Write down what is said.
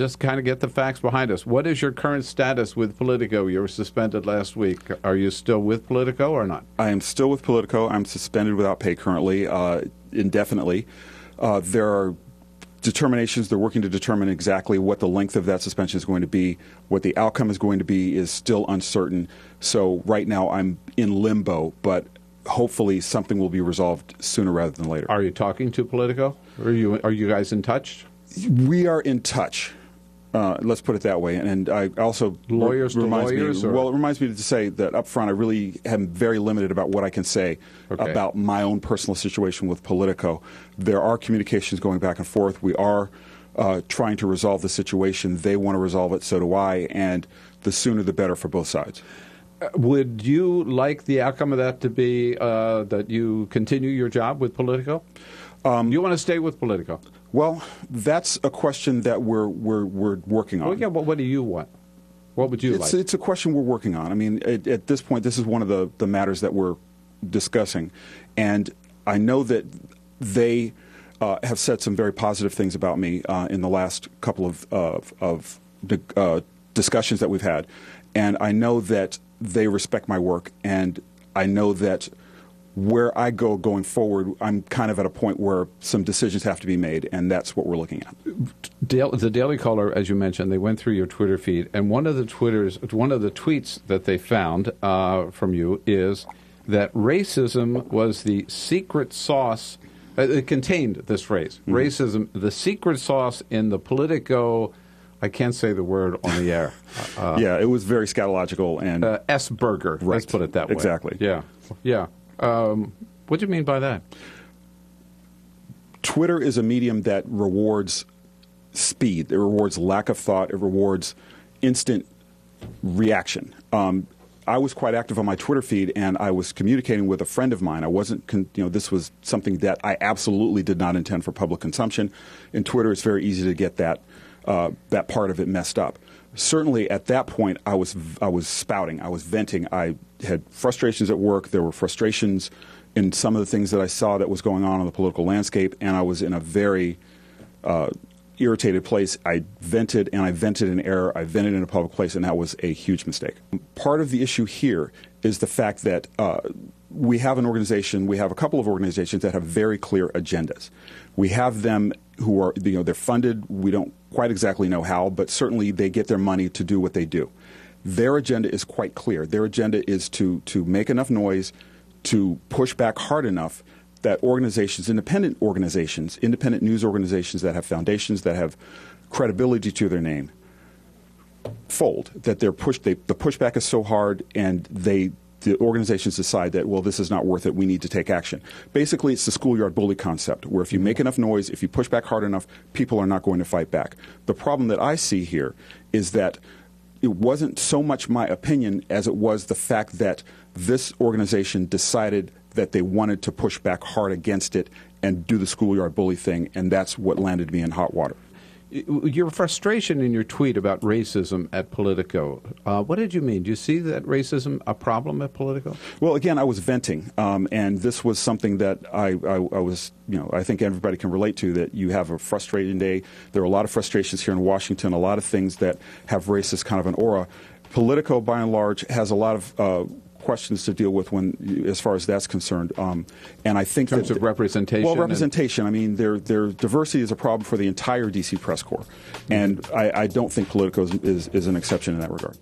just kind of get the facts behind us. What is your current status with Politico? You were suspended last week. Are you still with Politico or not? I am still with Politico. I'm suspended without pay currently, indefinitely. There are determinations. They're working to determine exactly what the length of that suspension is going to be. What the outcome is going to be is still uncertain. So right now I'm in limbo, but hopefully something will be resolved sooner rather than later. Are you talking to Politico? Are you guys in touch? We are in touch. Let's put it that way. And I also lawyers to lawyers. Well, it reminds me to say that up front, I really am very limited about what I can say about my own personal situation with Politico. There are communications going back and forth. We are trying to resolve the situation. They want to resolve it, so do I. And the sooner the better for both sides. Would you like the outcome of that to be that you continue your job with Politico? You want to stay with Politico? Well, that's a question that we're working on. Well, yeah, but what do you want? What would you like? It's a question we're working on. I mean, at this point, this is one of the matters that we're discussing. And I know that they have said some very positive things about me in the last couple of discussions that we've had. And I know that they respect my work, and I know that where I go going forward, I'm kind of at a point where some decisions have to be made, and that's what we're looking at. The Daily Caller, as you mentioned, they went through your Twitter feed, and one of the tweets that they found from you is that racism was the secret sauce. It contained this phrase, racism, the secret sauce in the Politico. I can't say the word on the air. Yeah, it was very scatological and S-burger. Right. Let's put it that way. Exactly. Yeah, yeah. What do you mean by that? Twitter is a medium that rewards speed. It rewards lack of thought. It rewards instant reaction. I was quite active on my Twitter feed, and I was communicating with a friend of mine. I wasn't, this was something that I absolutely did not intend for public consumption. In Twitter, it's very easy to get that part of it messed up. Certainly, at that point, I was spouting. I was venting. I had frustrations at work. There were frustrations in some of the things that I saw that was going on the political landscape, and I was in a very irritated place. I vented, and I vented in error. I vented in a public place, and that was a huge mistake. Part of the issue here is the fact that we have an organization, we have a couple of organizations that have very clear agendas. We have them who are, they're funded. We don't quite exactly know how, but certainly they get their money to do what they do. Their agenda is quite clear. Their agenda is to make enough noise, to push back hard enough that organizations, independent news organizations that have foundations, that have credibility to their name, fold. That the pushback is so hard, and the organizations decide that, well, this is not worth it, we need to take action. Basically, it's the schoolyard bully concept, where if you make enough noise, if you push back hard enough, people are not going to fight back. The problem that I see here is that it wasn't so much my opinion as it was the fact that this organization decided that they wanted to push back hard against it and do the schoolyard bully thing, and that's what landed me in hot water. Your frustration in your tweet about racism at Politico, what did you mean? Do you see that racism a problem at Politico? Well, again, I was venting, and this was something that I was, I think everybody can relate to, that you have a frustrating day. There are a lot of frustrations here in Washington, a lot of things that have racist kind of an aura. Politico, by and large, has a lot of questions to deal with as far as that's concerned, and I think in terms of representation. Well, representation. I mean, their diversity is a problem for the entire D.C. press corps, and I don't think Politico is an exception in that regard.